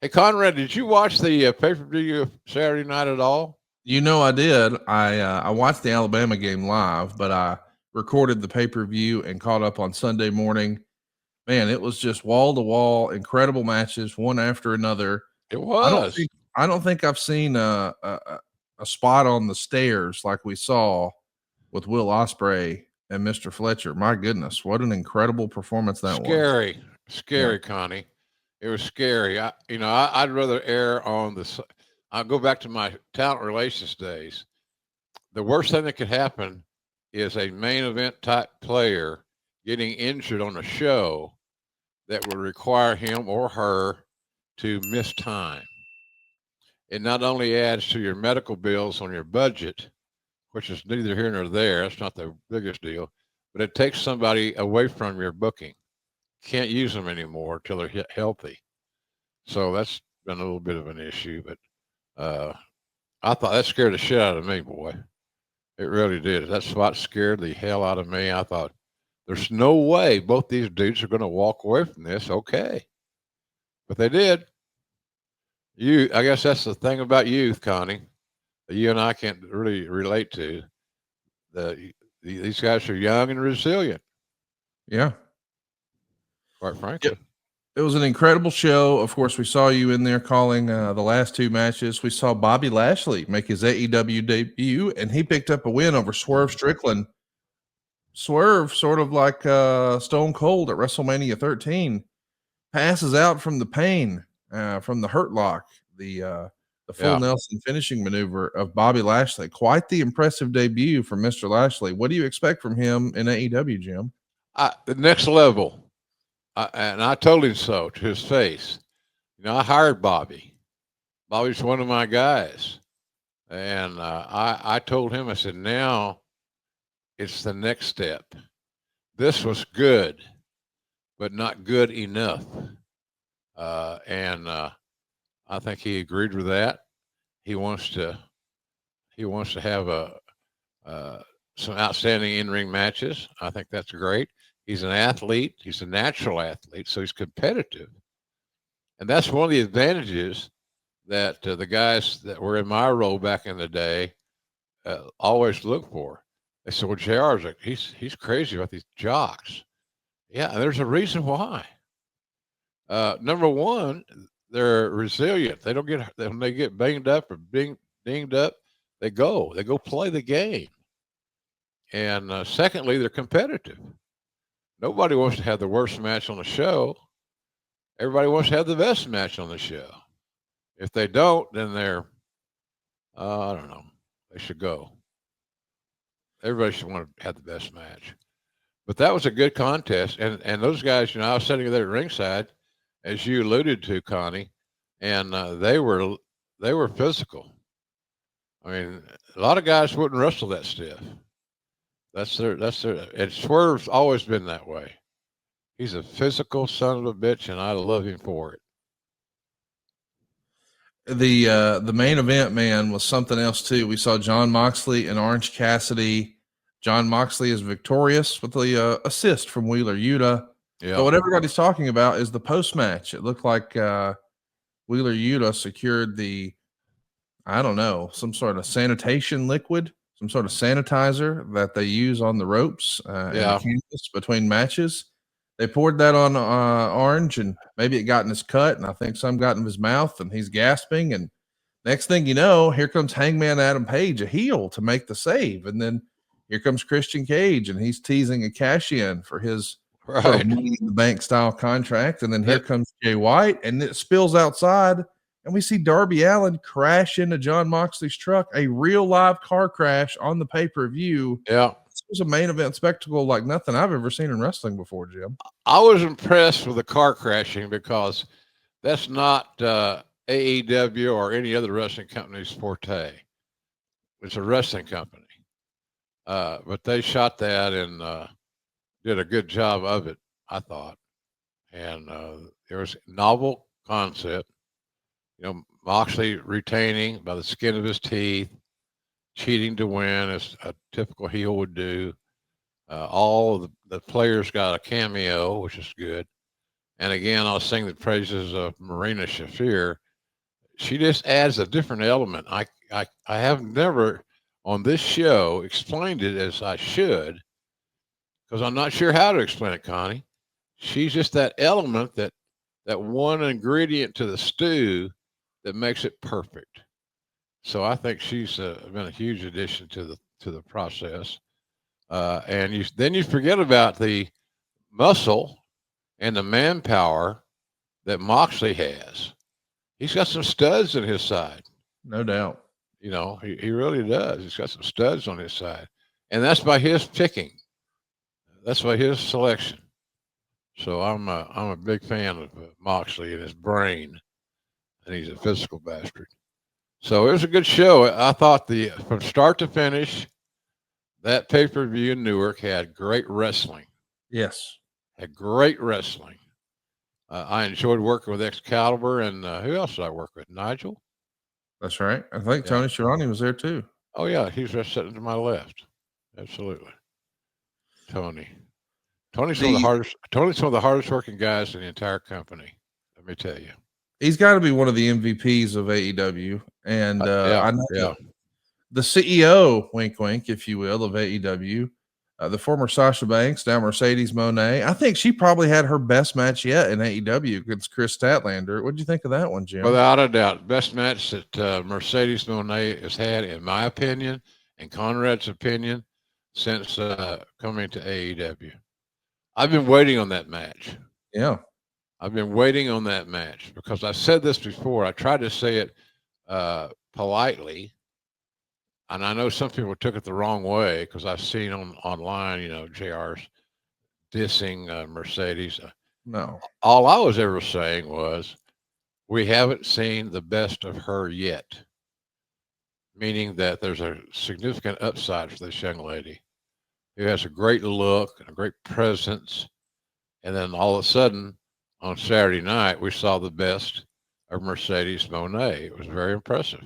Hey, Conrad, did you watch the pay-per-view Saturday night at all? I did. I watched the Alabama game live, but I recorded the pay-per-view and caught up on Sunday morning. Man, it was just wall to wall, incredible matches, one after another. It I don't was. think I don't think I've seen a spot on the stairs like we saw with Will Ospreay and Mr. Fletcher. My goodness, what an incredible performance that was. Scary, Yeah. scary, Connie. It was scary. I'd rather err on the. I'll go back to my talent relations days. The worst thing that could happen is a main event type player getting injured on a show that would require him or her to miss time. It not only adds to your medical bills on your budget, which is neither here nor there. That's not the biggest deal, but it takes somebody away from your booking. Can't use them anymore till they're healthy. So that's been a little bit of an issue. But uh, I thought that scared the shit out of me, boy. It really did. That spot scared the hell out of me. I thought, there's no way both these dudes are going to walk away from this okay. But they did. I guess that's the thing about youth, Connie, that you and I can't really relate to. These guys are young and resilient, Yeah. quite Yep. frankly. It was an incredible show. Of course, we saw you in there calling the last two matches. We saw Bobby Lashley make his AEW debut, and he picked up a win over Swerve Strickland. Swerve, sort of like Stone Cold at WrestleMania 13, passes out from the pain, from the hurt lock, the full Yeah. Nelson finishing maneuver of Bobby Lashley. Quite the impressive debut from Mr. Lashley. What do you expect from him in AEW, Jim? The next level. And I told him so to his face. I hired Bobby. Bobby's one of my guys. And I told him, I said, now it's the next step. This was good, but not good enough. And I think he agreed with that. He wants to have some outstanding in-ring matches. I think that's great. He's an athlete. He's a natural athlete, so he's competitive, and that's one of the advantages that the guys that were in my role back in the day always look for. They said, "Well, JR's like he's crazy about these jocks." Yeah, there's a reason why. Number one, they're resilient. They don't get when they get banged up or dinged up. They go play the game. And secondly, they're competitive. Nobody wants to have the worst match on the show. Everybody wants to have the best match on the show. If they don't, then they're, I don't know, they should go. Everybody should want to have the best match. But that was a good contest. And those guys, I was sitting there at ringside, as you alluded to, Connie, and they were physical. I mean, a lot of guys wouldn't wrestle that stiff. And Swerve's always been that way. He's a physical son of a bitch, and I love him for it. The main event, man, was something else too. We saw John Moxley and Orange Cassidy. John Moxley is victorious with the assist from Wheeler Yuta. Yeah. But what everybody's talking about is the post match. It looked like Wheeler Yuta secured I don't know, some sort of sanitation liquid, some sort of sanitizer that they use on the ropes and the canvas between matches. They poured that on Orange, and maybe it got in his cut, and I think some got in his mouth, and he's gasping. And next thing you know, here comes Hangman Adam Page, a heel, to make the save. And then here comes Christian Cage, and he's teasing a cash in for his sort of money in the bank style contract. And then here comes Jay White, and it spills outside. And we see Darby Allin crash into John Moxley's truck, a real live car crash on the pay-per-view. Yeah. This was a main event spectacle like nothing I've ever seen in wrestling before, Jim. I was impressed with the car crashing because that's not AEW or any other wrestling company's forte. It's a wrestling company. But they shot that and did a good job of it, I thought. And there was a novel concept. Moxley retaining by the skin of his teeth, cheating to win, as a typical heel would do. All of the players got a cameo, which is good. And again, I'll sing the praises of Marina Shafir. She just adds a different element. I have never on this show explained it as I should because I'm not sure how to explain it, Connie. She's just that element that one ingredient to the stew that makes it perfect. So I think she's been a huge addition to the process. And then you forget about the muscle and the manpower that Moxley has. He's got some studs in his side. No doubt. You know, he really does. He's got some studs on his side. And that's by his picking. That's by his selection. So I'm a big fan of Moxley and his brain, and he's a physical bastard. So it was a good show. I thought from start to finish, that pay per view in Newark had great wrestling. Yes, Had great wrestling. I enjoyed working with Excalibur, and who else did I work with? Nigel. that's right. I think Yeah. Tony Schiavone was there too. Oh yeah, he's just sitting to my left. Absolutely, Tony. Tony's one of the hardest working guys in the entire company. Let me tell you. He's got to be one of the MVPs of AEW, and I know the CEO, wink, wink, if you will, of AEW, the former Sasha Banks, now Mercedes Moné. I think she probably had her best match yet in AEW against Chris Statlander. What did you think of that one, Jim? Without a doubt, best match that Mercedes Moné has had, in my opinion, and Conrad's opinion, since coming to AEW. I've been waiting on that match. Yeah. I've been waiting on that match because I said this before. I tried to say it politely, and I know some people took it the wrong way because I've seen online, JR's dissing Mercedes. No. All I was ever saying was we haven't seen the best of her yet, meaning that there's a significant upside for this young lady who has a great look and a great presence. And then all of a sudden, on Saturday night, we saw the best of Mercedes Moné. It was very impressive.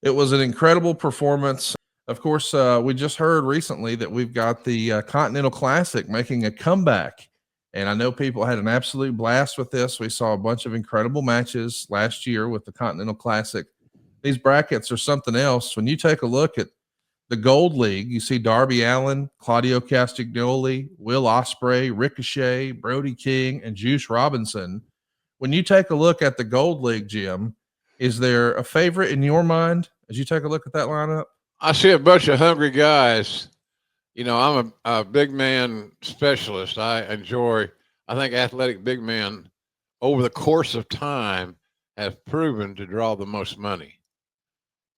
It was an incredible performance. Of course, we just heard recently that we've got the Continental Classic making a comeback. And I know people had an absolute blast with this. We saw a bunch of incredible matches last year with the Continental Classic. These brackets are something else. When you take a look at the Gold League, you see Darby Allin, Claudio Castagnoli, Will Ospreay, Ricochet, Brody King, and Juice Robinson. When you take a look at the Gold League, Jim, is there a favorite in your mind as you take a look at that lineup? I see a bunch of hungry guys. I'm a big man specialist. I think athletic big men over the course of time have proven to draw the most money.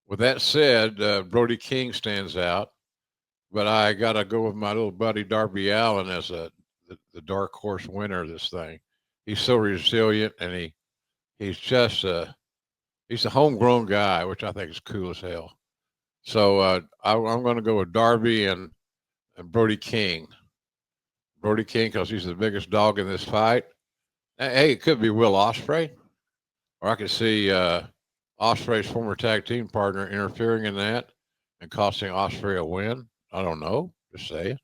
With that said, Brody King stands out, but I got to go with my little buddy Darby Allin as the dark horse winner of this thing. He's so resilient, and he's just he's a homegrown guy, which I think is cool as hell. So I'm going to go with Darby and Brody King. Brody King because he's the biggest dog in this fight. Hey, it could be Will Ospreay, or I could see Ospreay's former tag team partner interfering in that and costing Ospreay a win. I don't know. Just saying.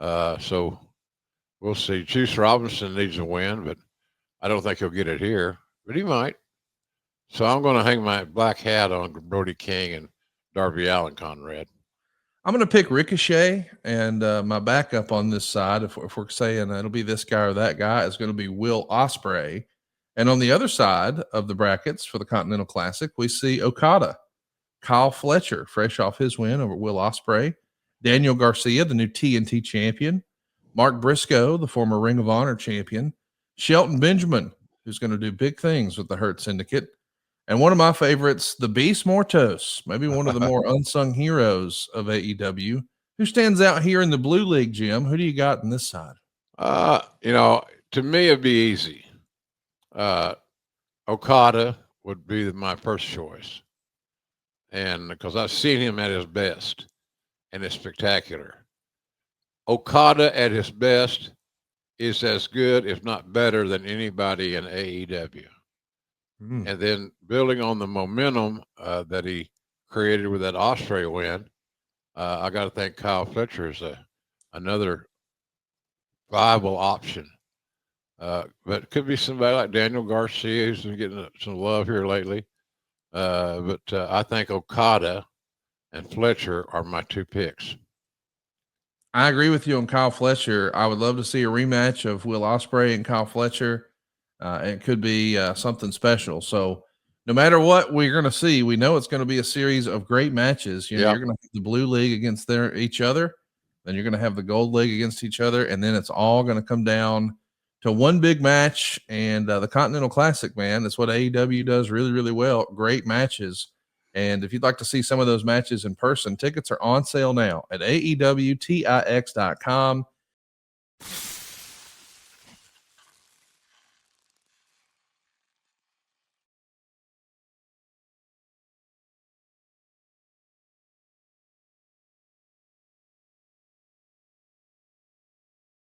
So we'll see. Juice Robinson needs a win, but I don't think he'll get it here, but he might. So I'm going to hang my black hat on Brody King and Darby Allin, Conrad. I'm going to pick Ricochet, and my backup on this side, if we're saying it'll be this guy or that guy, is going to be Will Ospreay. And on the other side of the brackets for the Continental Classic, we see Okada, Kyle Fletcher, fresh off his win over Will Ospreay, Daniel Garcia, the new TNT champion, Mark Briscoe, the former Ring of Honor champion, Shelton Benjamin, who's going to do big things with the Hurt Syndicate, and one of my favorites, the Beast Mortos, maybe one of the more unsung heroes of AEW. Who stands out here in the Blue League, Jim? Who do you got on this side? To me, it'd be easy. Okada would be my first choice. And because I've seen him at his best, and it's spectacular. Okada at his best is as good, if not better, than anybody in AEW. And then building on the momentum that he created with that Ospreay win, I got to think Kyle Fletcher is another viable option. But it could be somebody like Daniel Garcia, who's been getting some love here lately. But I think Okada and Fletcher are my two picks. I agree with you on Kyle Fletcher. I would love to see a rematch of Will Ospreay and Kyle Fletcher. It could be something special. So no matter what we're going to see, we know it's going to be a series of great matches. You're going to have the Blue League against each other. Then you're going to have the Gold League against each other. And then it's all going to come down to one big match. And the Continental Classic, man, that's what AEW does really, really well. Great matches. And if you'd like to see some of those matches in person, tickets are on sale now at AEWTIX.com.